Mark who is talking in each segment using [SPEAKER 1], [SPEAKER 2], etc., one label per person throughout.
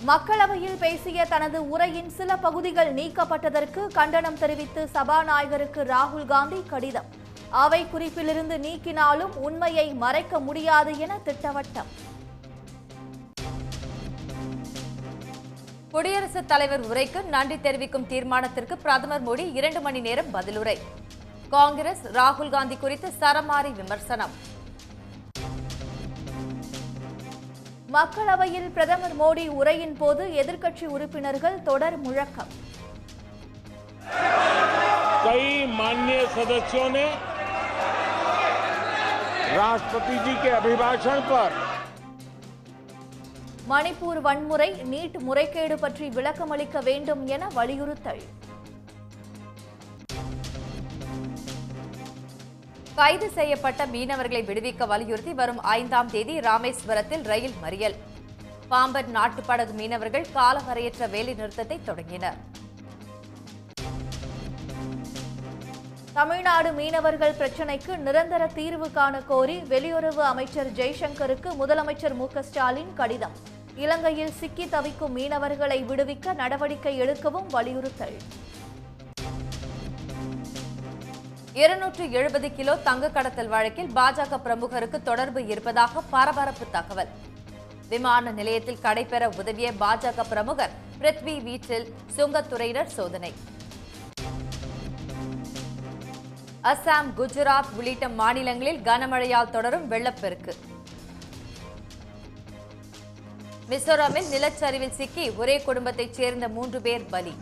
[SPEAKER 1] மக்களவையில் பேசிய தனது உரையின் சில பகுதிகள் நீக்கப்பட்டதற்கு கண்டனம் தெரிவித்து சபாநாயகருக்கு ராகுல் காந்தி கடிதம். அவை குறிப்பிலிருந்து நீக்கினாலும் உண்மையை மறைக்க முடியாது என திட்டவட்டம்.
[SPEAKER 2] குடியரசுத் தலைவர் உரைக்கு நன்றி தெரிவிக்கும் தீர்மானத்திற்கு பிரதமர் மோடி 2 மணி நேரம் பதிலுரை. காங்கிரஸ் ராகுல் காந்தி குறித்து சரமாரி விமர்சனம்.
[SPEAKER 1] மக்களவையில் பிரதமர் மோடி உரையின் போது எதிர்க்கட்சி உறுப்பினர்கள் தொடர் முழக்கம்.
[SPEAKER 3] कई माननीय सदस्यों ने राष्ट्रपति जी के अभिभाषण पर
[SPEAKER 1] மணிப்பூர் வன்முறை, நீட் முறைகேடு பற்றி விளக்கமளிக்க வேண்டும் என வலியுறுத்தல்.
[SPEAKER 2] கைது செய்யப்பட்ட மீனவர்களை விடுவிக்க வலியுறுத்தி வரும் 5ஆம் தேதி ராமேஸ்வரத்தில் ரயில் மறியல். பாம்பன் நாட்டுப்படகு மீனவர்கள் காலவரையற்ற வேலை நிறுத்தத்தை தொடங்கினர்.
[SPEAKER 1] தமிழ்நாடு மீனவர்கள் பிரச்சினைக்கு நிரந்தர தீர்வு காண கோரி வெளியுறவு அமைச்சர் ஜெய்சங்கருக்கு முதலமைச்சர் மு.க.ஸ்டாலின் கடிதம். இலங்கையில் சிக்கி தவிக்கும் மீனவர்களை விடுவிக்க நடவடிக்கை எடுக்கவும் வலியுறுத்தல்.
[SPEAKER 2] 270 கிலோ தங்க கடத்தல் வழக்கில் பாஜக பிரமுகருக்கு தொடர்பு இருப்பதாக பரபரப்பு தகவல். விமான நிலையத்தில் கடைபெற உதவிய பாஜக பிரமுகர் பிருத்வி வீட்டில் சுங்கத்துறையினர் சோதனை. அசாம், குஜராத் உள்ளிட்ட மாநிலங்களில் கனமழையால் தொடரும் வெள்ளப்பெருக்கு. மிசோரமில் நிலச்சரிவில் சிக்கி ஒரே குடும்பத்தைச் சேர்ந்த 3 பேர் பலி.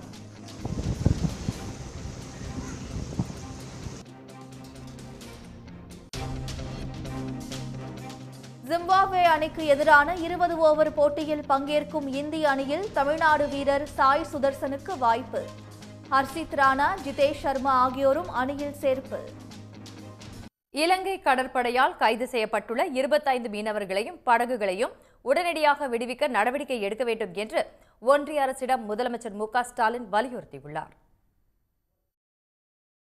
[SPEAKER 1] ஜிம்பாப்வே அணிக்கு எதிரான 20 ஓவர் போட்டியில் பங்கேற்கும் இந்திய அணியில் தமிழ்நாடு வீரர் சாய் சுதர்சனுக்கு வாய்ப்பு. ஹர்ஷித் ராணா, ஜிதேஷ் சர்மா ஆகியோரும் அணியில் சேர்ப்பு.
[SPEAKER 2] இலங்கை கடற்படையால் கைது செய்யப்பட்டுள்ள 25 மீனவர்களையும் படகுகளையும் உடனடியாக விடுவிக்க நடவடிக்கை எடுக்க வேண்டும் என்று ஒன்றிய அரசிடம் முதலமைச்சர் மு.க.ஸ்டாலின் வலியுறுத்தியுள்ளார்.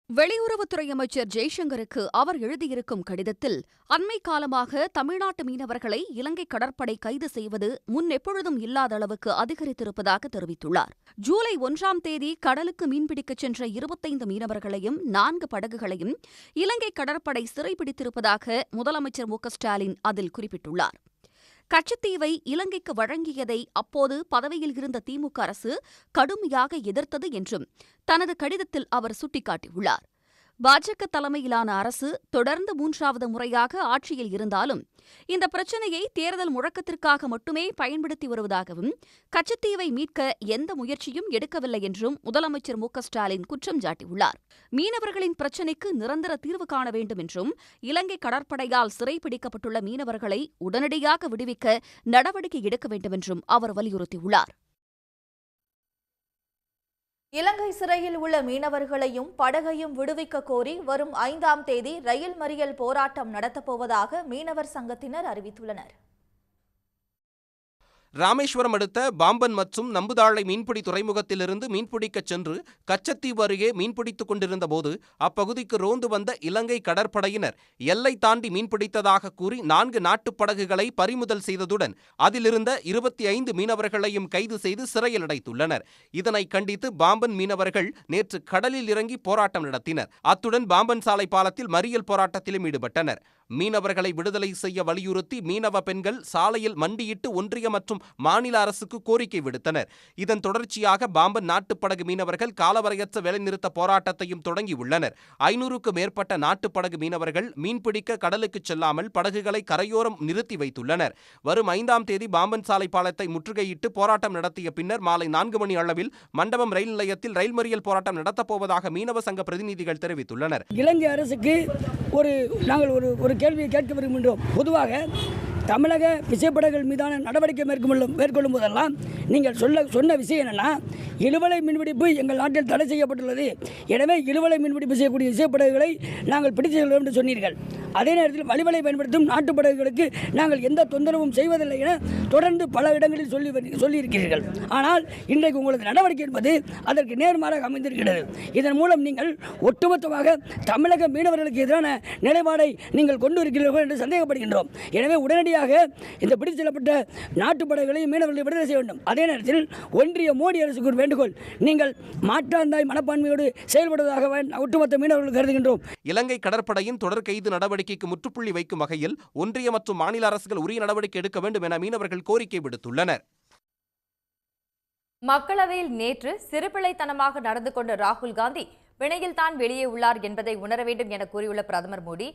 [SPEAKER 4] வெளியுறவுத்துறை அமைச்சர் ஜெய்சங்கருக்கு அவர் எழுதியிருக்கும் கடிதத்தில் அண்மை காலமாக தமிழ்நாட்டு மீனவர்களை இலங்கை கடற்படை கைது செய்வது முன்னெப்பொழுதும் இல்லாத அளவுக்கு அதிகரித்திருப்பதாக தெரிவித்துள்ளார். ஜூலை 1ஆம் தேதி கடலுக்கு மீன்பிடிக்கச் சென்ற 25 மீனவர்களையும் 4 படகுகளையும் இலங்கை கடற்படை சிறைப்பிடித்திருப்பதாக முதலமைச்சர் மு.க.ஸ்டாலின் அதில் குறிப்பிட்டுள்ளார். கச்சத்தீவை இலங்கைக்கு வழங்கியதை அப்போது பதவியில் இருந்த திமுக அரசு கடுமையாக எதிர்த்தது என்றும் தனது கடிதத்தில் அவர் சுட்டிக்காட்டியுள்ளார். பாஜக தலைமையிலான அரசு தொடர்ந்து 3வது முறையாக ஆட்சியில் இருந்தாலும் இந்த பிரச்சினையை தேர்தல் முழக்கத்திற்காக மட்டுமே பயன்படுத்தி வருவதாகவும் கச்சத்தீவை மீட்க எந்த முயற்சியும் எடுக்கவில்லை என்றும் முதலமைச்சர் மு.க.ஸ்டாலின் குற்றம் சாட்டியுள்ளார். மீனவர்களின் பிரச்சினைக்கு நிரந்தர தீர்வு காண வேண்டும் என்றும் இலங்கை கடற்படையால் சிறைப்பிடிக்கப்பட்டுள்ள மீனவர்களை உடனடியாக விடுவிக்க நடவடிக்கை எடுக்க வேண்டும் என்றும் அவர் வலியுறுத்தியுள்ளார்.
[SPEAKER 1] இலங்கை சிறையில் உள்ள மீனவர்களையும் படகையும் விடுவிக்க கோரி வரும் 5ஆம் தேதி ரயில் மறியல் போராட்டம் நடத்தப்போவதாக மீனவர் சங்கத்தினர் அறிவித்துள்ளனர்.
[SPEAKER 5] ராமேஸ்வரம் அடுத்த பாம்பன் மற்றும் நம்புதாளை மீன்பிடி துறைமுகத்திலிருந்து மீன்பிடிக்கச் சென்று கச்சத்தீவு அருகே மீன்பிடித்துக் கொண்டிருந்த போது அப்பகுதிக்கு ரோந்து வந்த இலங்கை கடற்படையினர் எல்லை தாண்டி மீன்பிடித்ததாக கூறி 4 நாட்டுப் படகுகளை பறிமுதல் செய்ததுடன் அதிலிருந்த 25 மீனவர்களையும் கைது செய்து சிறையில் அடைத்துள்ளனர். இதனை கண்டித்து பாம்பன் மீனவர்கள் நேற்று கடலில் இறங்கி போராட்டம் நடத்தினர். அத்துடன் பாம்பன் சாலை பாலத்தில் மறியல் போராட்டத்திலும் ஈடுபட்டனர். மீனவர்களை விடுதலை செய்ய வலியுறுத்தி மீனவ பெண்கள் சாலையில் மண்டியிட்டு ஒன்றிய மற்றும் மாநில அரசுக்கு கோரிக்கை விடுத்தனர். இதன் தொடர்ச்சியாக பாம்பன் நாட்டுப்படகு மீனவர்கள் காலவரையற்ற வேலைநிறுத்த போராட்டத்தையும் தொடங்கியுள்ளனர். 500க்கும் மேற்பட்ட நாட்டுப்படகு மீனவர்கள் மீன்பிடிக்க கடலுக்கு செல்லாமல் படகுகளை கரையோரம் நிறுத்தி வைத்துள்ளனர். வரும் 5ஆம் தேதி பாம்பன் சாலை பாலத்தை முற்றுகையிட்டு போராட்டம் நடத்திய பின்னர் மாலை 4 மணி அளவில் மண்டபம் ரயில் நிலையத்தில் ரயில் மறியல் போராட்டம் நடத்தப்போவதாக மீனவ சங்க பிரதிநிதிகள் தெரிவித்துள்ளனர்.
[SPEAKER 6] இலங்கை அரசுக்கு நாங்கள் ஒரு கேள்வியை கேட்க விரும்புகின்றோம். பொதுவாக தமிழக விசைப்படகுகள் மீதான நடவடிக்கை மேற்கொள்ளும் போதெல்லாம் நீங்கள் சொன்ன விஷயம் என்னென்னா, இழுவலை மீன்பிடிப்பு எங்கள் நாட்டில் தடை செய்யப்பட்டுள்ளது. எனவே இழுவலை மீன்பிடிப்பு செய்யக்கூடிய விசைப்படகுகளை நாங்கள் பிடித்து செல்வோம் என்று சொன்னீர்கள். அதே நேரத்தில் வழிவலை பயன்படுத்தும் நாட்டுப்படகுகளுக்கு நாங்கள் எந்த தொந்தரவும் செய்வதில்லை என தொடர்ந்து பல இடங்களில் சொல்லியிருக்கிறீர்கள். ஆனால் இன்றைக்கு உங்களது நடவடிக்கை என்பது அதற்கு நேர்மாறாக அமைந்திருக்கிறது. இதன் மூலம் நீங்கள் ஒட்டுமொத்தமாக தமிழக மீனவர்களுக்கு எதிரான நிலைப்பாடை நீங்கள் கொண்டு இருக்கிறீர்கள் என்று சந்தேகப்படுகின்றோம். எனவே உடனடியாக உடனடியாக இந்த பிடித்து செல்லப்பட்ட நாட்டு படைகளையும் மீனவர்களை விடுதலை செய்ய வேண்டும். அதே நேரத்தில் ஒன்றிய மோடி அரசுக்கு ஒரு வேண்டுகோள், நீங்கள் மாற்றாந்தாய் மனப்பான்மையோடு செயல்படுவதாக ஒட்டுமொத்த மீனவர்கள் கருதுகின்றோம்.
[SPEAKER 5] இலங்கை கடற்படையின் தொடர் கைது நடவடிக்கைக்கு முற்றுப்புள்ளி வைக்கும் வகையில் ஒன்றிய மற்றும் மாநில அரசுகள் உரிய நடவடிக்கை எடுக்க வேண்டும் என மீனவர்கள் கோரிக்கை விடுத்துள்ளனர்.
[SPEAKER 2] மக்களவையில் நேற்று சிறுபிள்ளைத்தனமாக நடந்து கொண்ட ராகுல் காந்தி பிணையில் தான் வெளியே உள்ளார் என்பதை உணர வேண்டும் என கூறியுள்ள பிரதமர் மோடி,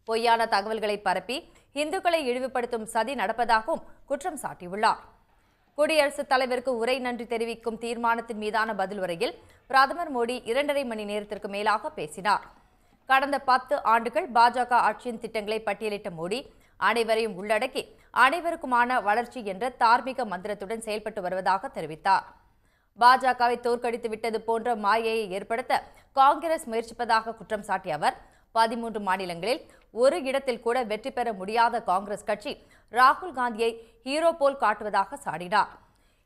[SPEAKER 2] பொய்யான தகவல்களை பரப்பி இந்துக்களை இழிவுபடுத்தும் சதி நடப்பதாகவும் குற்றம் சாட்டியுள்ளார். குடியரசுத் தலைவருக்கு உரை நன்றி தெரிவிக்கும் தீர்மானத்தின் மீதான பதில் உரையில் பிரதமர் மோடி 2.5 மணி நேரத்திற்கு மேலாக பேசினார். கடந்த 10 ஆண்டுகள் பாஜக ஆட்சியின் திட்டங்களை பட்டியலிட்ட மோடி, அனைவரையும் உள்ளடக்கி அனைவருக்குமான வளர்ச்சி என்ற தார்மீக மந்திரத்துடன் செயல்பட்டு வருவதாக தெரிவித்தார். பாஜகவை தோற்கடித்து விட்டது போன்ற மாயையை ஏற்படுத்த காங்கிரஸ் முயற்சிப்பதாக குற்றம் சாட்டிய அவர், 13 மாநிலங்களில் ஒரு இடத்தில் கூட வெற்றி பெற முடியாத காங்கிரஸ் கட்சி ராகுல் காந்தியை ஹீரோ போல் காட்டுவதாக சாடினார்.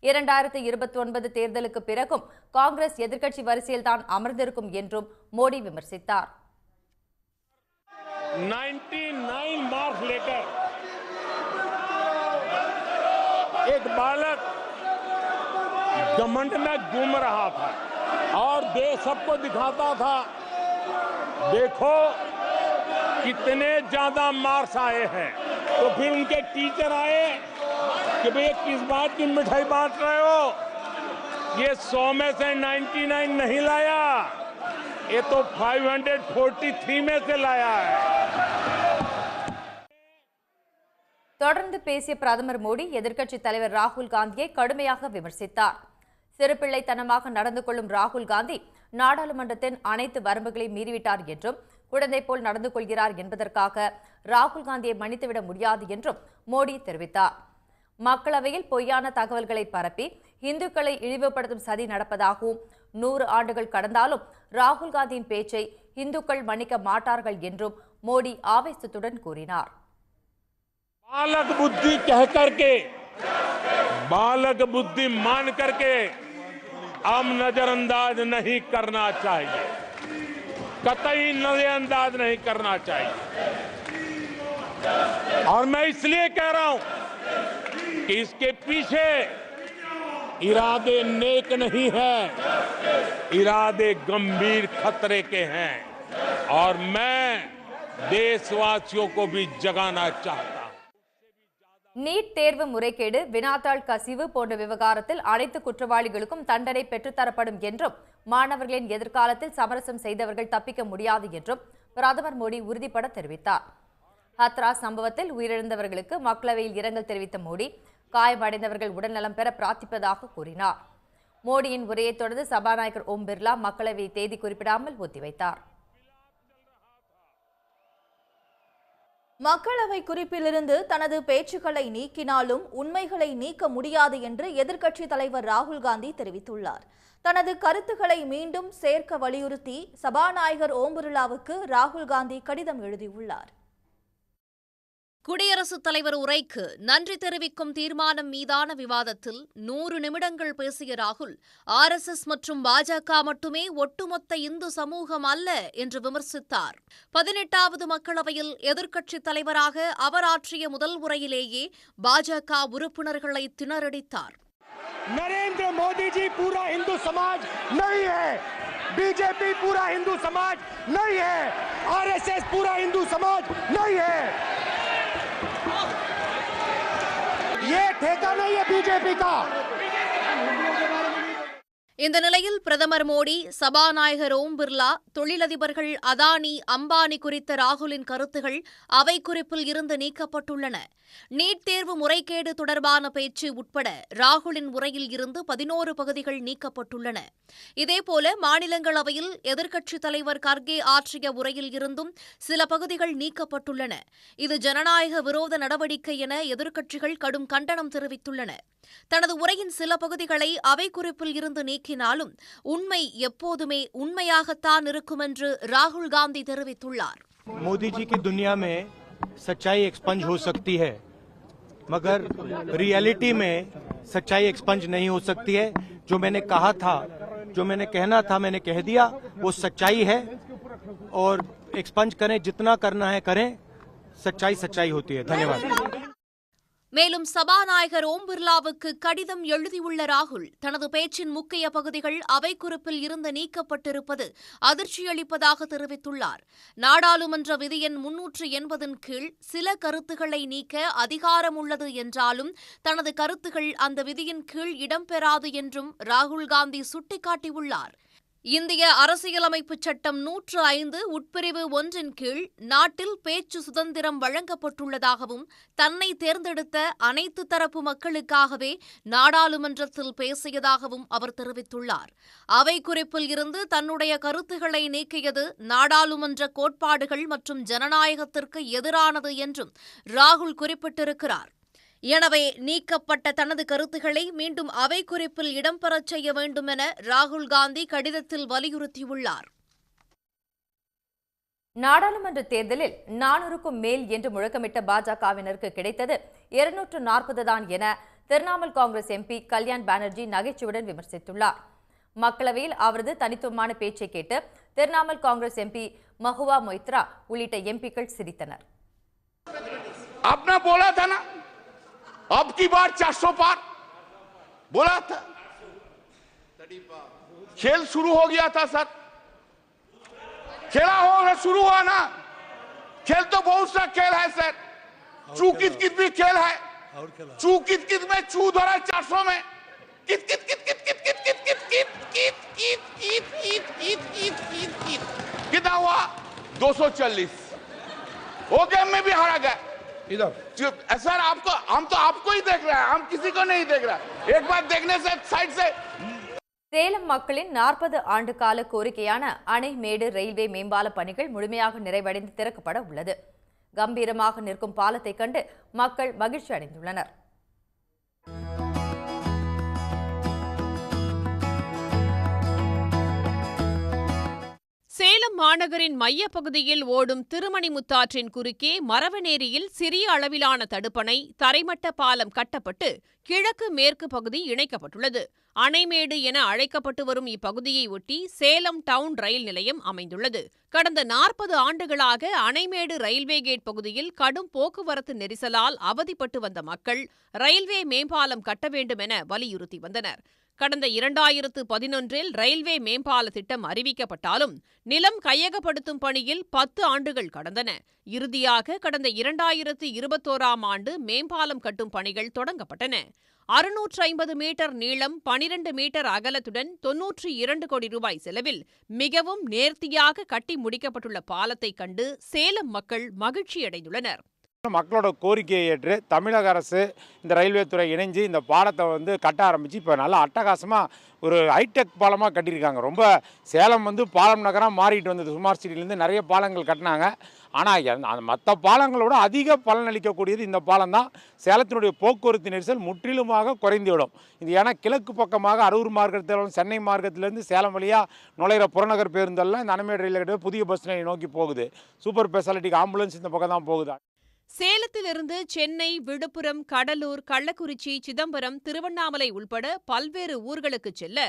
[SPEAKER 2] 2029 தேர்தலுக்கு பிறகும் காங்கிரஸ் எதிர்க்கட்சி வரிசையில் தான் அமர்ந்திருக்கும் என்றும் மோடி விமர்சித்தார்.
[SPEAKER 3] 99 मार्क्स लेकर एक बालक घमंड में घूम रहा था और देश सबको दिखाता था, देखो कितने ज्यादा मार्क्स आए हैं। तो फिर उनके टीचर आए कि भाई किस बात की मिठाई बांट रहे हो, ये 100 में से 99 नहीं लाया, ये तो 543 में से लाया है.
[SPEAKER 2] தொடர்ந்து பேசிய பிரதமர் மோடி எதிர்க்கட்சித் தலைவர் ராகுல் காந்தியை கடுமையாக விமர்சித்தார். சிறுபிள்ளைத்தனமாக நடந்து கொள்ளும் ராகுல் காந்தி நாடாளுமன்றத்தின் அனைத்து வரம்புகளையும் மீறிவிட்டார் என்றும், குழந்தை போல் நடந்து கொள்கிறார் என்பதற்காக ராகுல் காந்தியை மன்னித்துவிட முடியாது என்றும் மோடி தெரிவித்தார். மக்களவையில் பொய்யான தகவல்களை பரப்பி இந்துக்களை இழிவுபடுத்தும் சதி நடப்பதாகவும், 100 ஆண்டுகள் கடந்தாலும் ராகுல் காந்தியின் பேச்சை இந்துக்கள் மன்னிக்க மாட்டார்கள் என்றும் மோடி ஆவேசத்துடன் கூறினார்.
[SPEAKER 3] बालक बुद्धि कह करके, बालक बुद्धि मान करके हम नजरअंदाज नहीं करना चाहिए, कतई नजरअंदाज नहीं करना चाहिए. और मैं इसलिए कह रहा हूं कि इसके पीछे इरादे नेक नहीं है, इरादे गंभीर खतरे के हैं. और मैं देशवासियों को भी जगाना चाहता हूं.
[SPEAKER 2] நீட் தேர்வு முறைகேடு, வினாத்தாள் கசிவு போன்ற விவகாரத்தில் அனைத்து குற்றவாளிகளுக்கும் தண்டனை பெற்றுத்தரப்படும் என்றும், மாணவர்களின் எதிர்காலத்தில் சமரசம் செய்தவர்கள் தப்பிக்க முடியாது என்றும் பிரதமர் மோடி உறுதிபட தெரிவித்தார். ஹத்ராஸ் சம்பவத்தில் உயிரிழந்தவர்களுக்கு மக்களவையில் இரங்கல் தெரிவித்த மோடி, காயமடைந்தவர்கள் உடல்நலம் பெற பிரார்த்திப்பதாக கூறினார். மோடியின் உரையை தொடர்ந்து சபாநாயகர் ஓம் பிர்லா மக்களவை தேதி குறிப்பிடாமல் ஒத்திவைத்தார்.
[SPEAKER 1] மக்களவை குறிப்பிலிருந்து தனது பேச்சுக்களை நீக்கினாலும் உண்மைகளை நீக்க முடியாது என்று எதிர்க்கட்சித் தலைவர் ராகுல் காந்தி தெரிவித்துள்ளார். தனது கருத்துக்களை மீண்டும் சேர்க்க வலியுறுத்தி சபாநாயகர் ஓம் பிர்லாவுக்கு ராகுல் காந்தி கடிதம் எழுதியுள்ளார்.
[SPEAKER 4] குடியரசுத் தலைவர் உரைக்கு நன்றி தெரிவிக்கும் தீர்மானம் மீதான விவாதத்தில் 100 நிமிடங்கள் பேசிய ராகுல், RSS மற்றும் பாஜக மட்டுமே ஒட்டுமொத்த இந்து சமூகம் அல்ல என்று விமர்சித்தார். 18வது மக்களவையில் எதிர்க்கட்சித் தலைவராக அவர் ஆற்றிய முதல் உரையிலேயே பாஜக உறுப்பினர்களை திணறடித்தார்.
[SPEAKER 7] नरेंद्र मोदी जी पूरा हिंदू समाज नहीं है, बीजेपी पूरा हिंदू समाज नहीं है, RSS पूरा हिंदू समाज नहीं है. ये ठेका नहीं है बीजेपी का.
[SPEAKER 4] இந்த நிலையில் பிரதமர் மோடி, சபாநாயகர் ஓம் பிர்லா, தொழிலதிபர்கள் அதானி, அம்பானி குறித்த ராகுலின் கருத்துகள் அவை குறிப்பில் இருந்து நீக்கப்பட்டுள்ளன. நீட் தேர்வு முறைகேடு தொடர்பான பேச்சு உட்பட ராகுலின் உரையில் இருந்து 11 பகுதிகள் நீக்கப்பட்டுள்ளன. இதேபோல மாநிலங்களவையில் எதிர்க்கட்சித் தலைவர் கர்கே ஆற்றிய உரையில் இருந்தும் சில பகுதிகள் நீக்கப்பட்டுள்ளன. இது ஜனநாயக விரோத நடவடிக்கை என எதிர்க்கட்சிகள் கடும் கண்டனம் தெரிவித்துள்ளன. தனது உரையின் சில பகுதிகளை அவை குறிப்பில் இருந்து நீக்கினாலும் உண்மை எப்போதுமே உண்மையாகத்தான் இருக்கும் என்று ராகுல் காந்தி தெரிவித்துள்ளார்.
[SPEAKER 7] मोदी जी की दुनिया में सच्चाई एक्सपंज हो सकती है, मगर रियलिटी में सच्चाई एक्सपंज नहीं हो सकती है. जो मैंने कहा था, जो मैंने कहना था, मैंने कह दिया, वो सच्चाई है. और एक्सपंज करें, जितना करना है करें, सच्चाई सच्चाई होती है. धन्यवाद.
[SPEAKER 8] மேலும் சபாநாயகர் ஓம் பிர்லாவுக்கு கடிதம் எழுதியுள்ள ராகுல் தனது பேச்சின் முக்கிய பகுதிகள் அவை குறிப்பில் இருந்து நீக்கப்பட்டிருப்பது அதிர்ச்சியளிப்பதாக தெரிவித்துள்ளார். நாடாளுமன்ற விதி எண் 380 கீழ் சில கருத்துக்களை நீக்க அதிகாரம் உள்ளது என்றாலும் தனது கருத்துகள் அந்த விதியின் கீழ் இடம்பெறாது என்றும் ராகுல் காந்தி சுட்டிக்காட்டியுள்ளார். இந்திய அரசியலமைப்பு சட்டம் 105 உட்பிரிவு 1 கீழ் நாட்டில் பேச்சு சுதந்திரம் வழங்கப்பட்டுள்ளதாகவும் தன்னை தேர்ந்தெடுத்த அனைத்து தரப்பு மக்களுக்காகவே நாடாளுமன்றத்தில் பேசியதாகவும் அவர் தெரிவித்துள்ளார். அவை குறிப்பில் இருந்து தன்னுடைய கருத்துக்களை நீக்கியது நாடாளுமன்ற கோட்பாடுகள் மற்றும் ஜனநாயகத்திற்கு எதிரானது என்றும் ராகுல் குறிப்பிட்டிருக்கிறார். எனவே நீக்கப்பட்ட தனது கருத்துக்களை மீண்டும் அவை குறிப்பில் இடம்பெறச் செய்ய வேண்டும் என ராகுல் காந்தி கடிதத்தில் வலியுறுத்தியுள்ளார்.
[SPEAKER 2] நாடாளுமன்ற தேர்தலில் 400க்கும் மேல் என்று முழக்கமிட்ட பாஜகவினருக்கு கிடைத்தது 240 தான் என திரிணாமுல் காங்கிரஸ் எம்பி கல்யாண் பானர்ஜி நகைச்சுவையுடன் விமர்சித்துள்ளார். மக்களவையில் அவரது தனித்துவமான பேச்சை கேட்டு திரிணாமுல் காங்கிரஸ் எம்பி மஹுவா மொய்த்ரா உள்ளிட்ட எம்பிக்கள் சிரித்தனர்.
[SPEAKER 3] अब की बार 400 पार बोला था, खेल शुरू हो गया था सर, खेला हो शुरू हुआ ना, खेल तो बहुत सा खेल है सर, चू कित कित भी खेल है, चू कित कित में चू धरा 400 में कित कित कित कित कित कित कित कित कित कित कित कित कित कित कित कित कितना हुआ 240 वो गेम में भी हारा गया. सर आपको हम तो आपको ही देख रहे हैं, हम किसी को नहीं देख रहा. एक बार देखने से साइड से
[SPEAKER 2] சேலம் மக்களின் 40 ஆண்டு கால கோரிக்கையான அணைமேடு ரயில்வே மேம்பால பணிகள் முழுமையாக நிறைவடைந்து திறக்கப்பட உள்ளது. கம்பீரமாக நிற்கும் பாலத்தை கண்டு மக்கள் மகிழ்ச்சி அடைந்துள்ளனர்.
[SPEAKER 9] சேலம் மாநகரின் மையப்பகுதியில் ஓடும் திருமணிமுத்தாற்றின் குறுக்கே மரவனேரியில் சிறிய அளவிலான தடுப்பணை தரைமட்ட பாலம் கட்டப்பட்டு கிழக்கு மேற்கு பகுதி இணைக்கப்பட்டுள்ளது. அணைமேடு என அழைக்கப்பட்டு வரும் இப்பகுதியை ஒட்டி சேலம் டவுன் ரயில் நிலையம் அமைந்துள்ளது. கடந்த 40 ஆண்டுகளாக அணைமேடு ரயில்வே கேட் பகுதியில் கடும் போக்குவரத்து நெரிசலால் அவதிப்பட்டு வந்த மக்கள் ரயில்வே மேம்பாலம் கட்ட வேண்டும் என வலியுறுத்தி வந்தனர். கடந்த 2011இல் ரயில்வே மேம்பால திட்டம் அறிவிக்கப்பட்டாலும் நிலம் கையகப்படுத்தும் பணியில் 10 ஆண்டுகள் கடந்தன. இறுதியாக கடந்த 2021ஆம் ஆண்டு மேம்பாலம் கட்டும் பணிகள் தொடங்கப்பட்டன. 650 மீட்டர் நீளம் 12 மீட்டர் அகலத்துடன் 92 கோடி ரூபாய் செலவில் மிகவும் நேர்த்தியாக கட்டி முடிக்கப்பட்டுள்ள பாலத்தை கண்டு சேலம் மக்கள் மகிழ்ச்சியடைந்துள்ளனர்.
[SPEAKER 10] மக்களோட கோரிக்கையை ஏற்று தமிழக அரசு இந்த ரயில்வே துறை இணைஞ்சு இந்த பாலத்தை கட்ட ஆரம்பித்து இப்போ நல்லா அட்டகாசமாக ஒரு ஹைடெக் பாலமாக கட்டியிருக்காங்க. ரொம்ப சேலம் பாலம் நகரம் மாறிட்டு வந்தது. ஸ்மார்ட் சிட்டிலேருந்து நிறைய பாலங்கள் கட்டினாங்க. ஆனால் மற்ற பாலங்களோட அதிக பலனளிக்கக்கூடியது இந்த பாலம் தான். சேலத்தினுடைய போக்குவரத்து நெரிசல் முற்றிலுமாக குறைந்துவிடும். இது ஏன்னா கிழக்கு பக்கமாக அரூர் மார்க்கத்தில் சென்னை மார்க்கத்திலேருந்து சேலம் வழியாக நுழைகிற புறநகர் பேருந்தெல்லாம் இந்த அணைமேடு ரயில் புதிய பஸ் நிலையம் நோக்கி போகுது. சூப்பர் ஸ்பெஷாலிட்டிக்கு ஆம்புலன்ஸ் இந்த பக்கம் தான் போகுது.
[SPEAKER 9] சேலத்திலிருந்து சென்னை, விழுப்புரம், கடலூர், கள்ளக்குறிச்சி, சிதம்பரம், திருவண்ணாமலை உள்பட பல்வேறு ஊர்களுக்கு செல்ல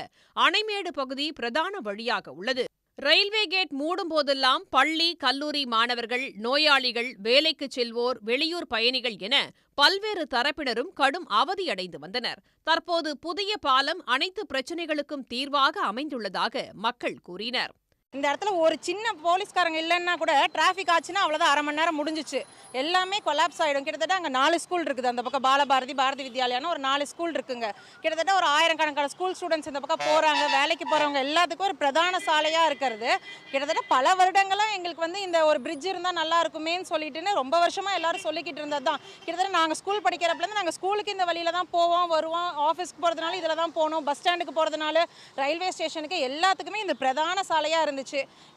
[SPEAKER 9] அணைமேடு பகுதி பிரதான வழியாக உள்ளது. ரயில்வே கேட் மூடும் போதெல்லாம் பள்ளி, கல்லூரி மாணவர்கள், நோயாளிகள், வேலைக்கு செல்வோர், வெளியூர் பயணிகள் என பல்வேறு தரப்பினரும் கடும் அவதியடைந்து வந்தனர். தற்போது புதிய பாலம் அனைத்து பிரச்சினைகளுக்கும் தீர்வாக அமைந்துள்ளதாக மக்கள் கூறினர்.
[SPEAKER 11] இந்த இடத்துல ஒரு சின்ன போலீஸ்காரங்க இல்லைன்னா கூட டிராஃபிக் ஆச்சுன்னா அவ்வளோதான், அரை மணி நேரம் முடிஞ்சிச்சு. எல்லாமே கொலாப்ஸ் ஆகிடும். கிட்டத்தட்ட அங்கே 4 ஸ்கூல் இருக்குது. அந்த பக்கம் பாலபாரதி, பாரதி வித்யாலயான்னு ஒரு 4 ஸ்கூல் இருக்குங்க. கிட்டத்தட்ட ஒரு 1000 கணக்கான ஸ்கூல் ஸ்டூடெண்ட்ஸ் இந்த பக்கம் போகிறாங்க. வேலைக்கு போகிறவங்க எல்லாத்துக்கும் ஒரு பிரதான சாலையாக இருக்கிறது. கிட்டத்தட்ட பல வருடங்களாக எங்களுக்கு இந்த ஒரு பிரிட்ஜ் இருந்தால் நல்லா இருக்குமேன்னு சொல்லிட்டுன்னு ரொம்ப வருஷமாக எல்லாரும் சொல்லிக்கிட்டு இருந்தது தான். கிட்டத்தட்ட நாங்கள் ஸ்கூல் படிக்கிறப்பலேருந்து நாங்கள் ஸ்கூலுக்கு இந்த வழியில் தான் போவோம், வருவோம். ஆஃபீஸ்க்கு போகிறதுனால இதில் தான் போகணும். பஸ் ஸ்டாண்டுக்கு போகிறதுனால ரயில்வே ஸ்டேஷனுக்கு எல்லாத்துக்குமே இந்த பிரதான சாலையாக இருந்துச்சு.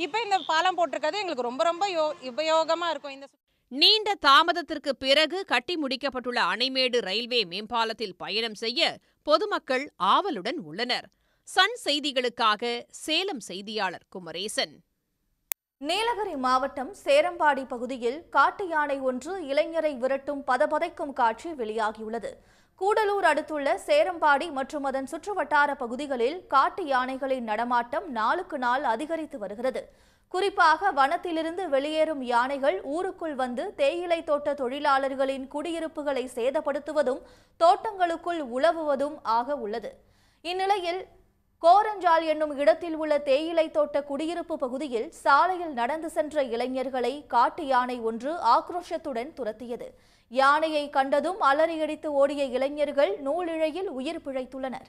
[SPEAKER 11] இப்போ இந்த பாலம் போட்டிருக்கிறது எங்களுக்கு ரொம்ப ரொம்ப உபயோகமாக இருக்கும். இந்த
[SPEAKER 9] நீண்ட தாமதத்திற்கு பிறகு கட்டி முடிக்கப்பட்டுள்ள அணைமேடு ரயில்வே மேம்பாலத்தில் பயணம் செய்ய பொதுமக்கள் ஆவலுடன் உள்ளனர். சன் செய்திகளுக்காக சேலம் செய்தியாளர் குமரேசன்.
[SPEAKER 1] நீலகிரி மாவட்டம் சேரம்பாடி பகுதியில் காட்டு யானை ஒன்று இளைஞரை விரட்டும் பதபதைக்கும் காட்சி வெளியாகியுள்ளது. கூடலூர் அடுத்துள்ள சேரம்பாடி மற்றும் அதன் சுற்றுவட்டார பகுதிகளில் காட்டு யானைகளின் நடமாட்டம் நாளுக்கு நாள் அதிகரித்து வருகிறது. குறிப்பாக வனத்திலிருந்து வெளியேறும் யானைகள் ஊருக்குள் வந்து தேயிலை தோட்ட தொழிலாளர்களின் குடியிருப்புகளை சேதப்படுத்துவதும் தோட்டங்களுக்குள் உலவுவதும் ஆக உள்ளது. இந்நிலையில் கோரஞ்சால் என்னும் இடத்தில் உள்ள தேயிலை தோட்ட குடியிருப்பு பகுதியில் சாலையில் நடந்து சென்ற இளைஞர்களை காட்டு யானை ஒன்று ஆக்ரோஷத்துடன் துரத்தியது. யானையை கண்டதும் அலறியடித்து ஓடிய இளைஞர்கள் நூலிழையில் உயிர் பிழைத்துள்ளனர்.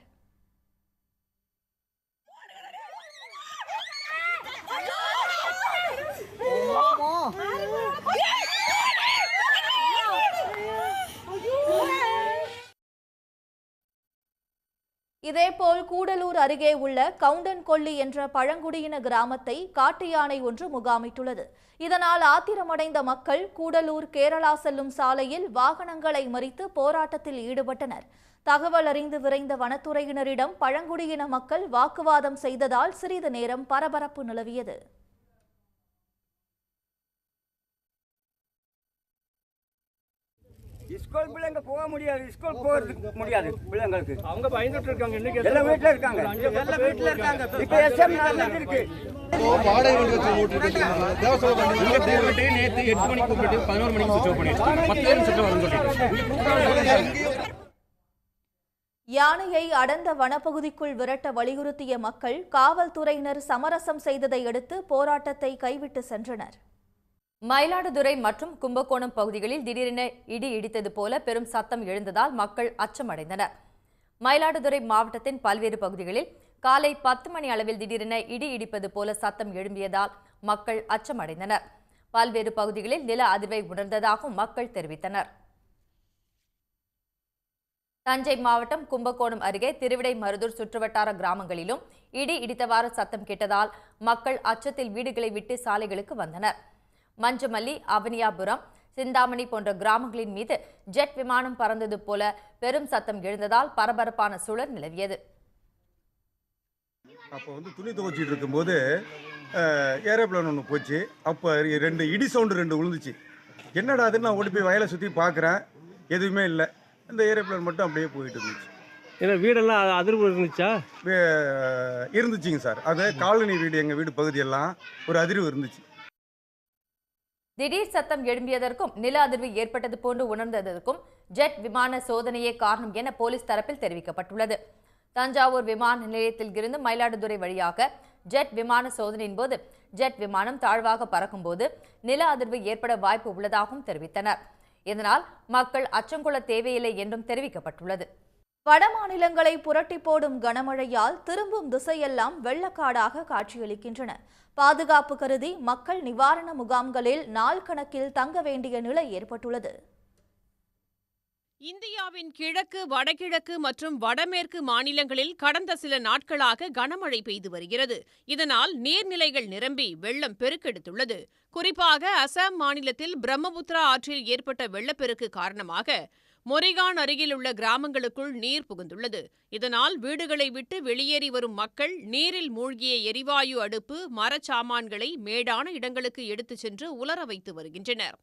[SPEAKER 1] இதேபோல் கூடலூர் அருகே உள்ள கவுண்டன்கொல்லி என்ற பழங்குடியின கிராமத்தை காட்டு யானை ஒன்று முகாமிட்டுள்ளது. இதனால் ஆத்திரமடைந்த மக்கள் கூடலூர் கேரளா செல்லும் சாலையில் வாகனங்களை மறித்து போராட்டத்தில் ஈடுபட்டனர். தகவல் அறிந்து விரைந்த வனத்துறையினரிடம் பழங்குடியின மக்கள் வாக்குவாதம் செய்ததால் சிறிது நேரம் பரபரப்பு நிலவியது.
[SPEAKER 12] ஸ்கூல் பிள்ளைங்க போக முடியாது, ஸ்கூல் போகிறதுக்கு முடியாது பிள்ளைங்களுக்கு. அவங்க பயந்துட்டு இருக்காங்க, எல்லாம் வீட்டில் இருக்காங்க, எல்லாம் வீட்டில் இருக்காங்க. இப்போ எஸ்எம் இருக்கு.
[SPEAKER 13] வாடகை வண்டி வச்சு ஓட்டிட்டு நேற்று 8 மணிக்கு கூப்பிட்டு 11 மணிக்கு சுவிட்ச் ஆஃப் பண்ணிட்டு 10 பேரும் சுற்ற வரும்னு சொல்லிட்டு
[SPEAKER 1] யானையை அடர்ந்த வனப்பகுதிக்குள் விரட்ட வலியுறுத்திய மக்கள் காவல்துறையினர் சமரசம் செய்ததை அடுத்து போராட்டத்தை கைவிட்டு சென்றனர்.
[SPEAKER 2] மயிலாடுதுறை மற்றும் கும்பகோணம் பகுதிகளில் திடீரென இடி இடித்தது போல பெரும் சத்தம் எழுந்ததால் மக்கள் அச்சமடைந்தனர். மயிலாடுதுறை மாவட்டத்தின் பல்வேறு பகுதிகளில் காலை 10 மணி அளவில் திடீரென இடி இடிப்பது போல சத்தம் எழும்பியதால் மக்கள் அச்சமடைந்தனர். பல்வேறு பகுதிகளில் நில அதிர்வை உணர்ந்ததாகவும் மக்கள் தெரிவித்தனர். தஞ்சை மாவட்டம் கும்பகோணம் அருகே திருவிடைமருதூர் சுற்றுவட்டார கிராமங்களிலும் இடி இடித்தவாறு சத்தம் கேட்டதால் மக்கள் அச்சத்தில் வீடுகளை விட்டு சாலைகளுக்கு வந்தனர். மஞ்சமல்லி, அவனியாபுரம், சிந்தாமணி போன்ற கிராமங்களின் மீது ஜெட் விமானம் பறந்தது போல பெரும் சத்தம் எழுந்ததால் பரபரப்பான சூழல் நிலவியது.
[SPEAKER 14] அப்போ துணி துவைச்சிட்டு இருக்கும்போது ஏரோப்ளேன் ஒன்று போச்சு. அப்போ 2 இடி சவுண்டு 2 விழுந்துச்சு. என்னடா அது, நான் ஓடி போய் வயலை சுற்றி பார்க்குறேன், எதுவுமே இல்லை. இந்த ஏரோப்ளேன் மட்டும் அப்படியே போயிட்டு இருந்துச்சு.
[SPEAKER 15] ஏன்னா வீடெல்லாம் அதிர்வு இருந்துச்சா?
[SPEAKER 14] இருந்துச்சுங்க சார். அது காலனி வீடு, எங்கள் வீடு பகுதியெல்லாம் ஒரு அதிர்வு இருந்துச்சு.
[SPEAKER 2] திடீர் சத்தம் எழும்பியதற்கும் நில அதிர்வு ஏற்பட்டது போன்று உணர்ந்ததற்கும் ஜெட் விமான சோதனையே காரணம் என போலீஸ் தரப்பில் தெரிவிக்கப்பட்டுள்ளது. தஞ்சாவூர் விமான நிலையத்தில் இருந்து மயிலாடுதுறை வழியாக ஜெட் விமான சோதனையின் போது ஜெட் விமானம் தாழ்வாக பறக்கும் போது நில அதிர்வு ஏற்பட வாய்ப்பு உள்ளதாகவும் தெரிவித்தனர். இதனால் மக்கள் அச்சங்கொள்ள தேவையில்லை என்றும் தெரிவிக்கப்பட்டுள்ளது.
[SPEAKER 1] வட மாநிலங்களை புரட்டி போடும் கனமழையால் திரும்பும் திசையெல்லாம் வெள்ளக்காடாக காட்சியளிக்கின்றன. பாதுகாப்பு கருதி மக்கள் நிவாரண முகாம்களில் நாள் கணக்கில் தங்க வேண்டிய நிலை ஏற்பட்டுள்ளது.
[SPEAKER 9] இந்தியாவின் கிழக்கு, வடகிழக்கு மற்றும் வடமேற்கு மாநிலங்களில் கடந்த சில நாட்களாக கனமழை பெய்து வருகிறது. இதனால் நீர்நிலைகள் நிரம்பி வெள்ளம் பெருக்கெடுத்துள்ளது. குறிப்பாக அசாம் மாநிலத்தில் பிரம்மபுத்திரா ஆற்றில் ஏற்பட்ட வெள்ளப்பெருக்கு காரணமாக மொரிகான் அருகில் உள்ள கிராமங்களுக்குள் நீர் புகுந்துள்ளது. இதனால் வீடுகளை விட்டு வெளியேறி வரும் மக்கள் நீரில் மூழ்கிய எரிவாயு அடுப்பு, மரச்சாமான்களை மேடான இடங்களுக்கு எடுத்துச் சென்று உலர வைத்து வருகின்றனர்.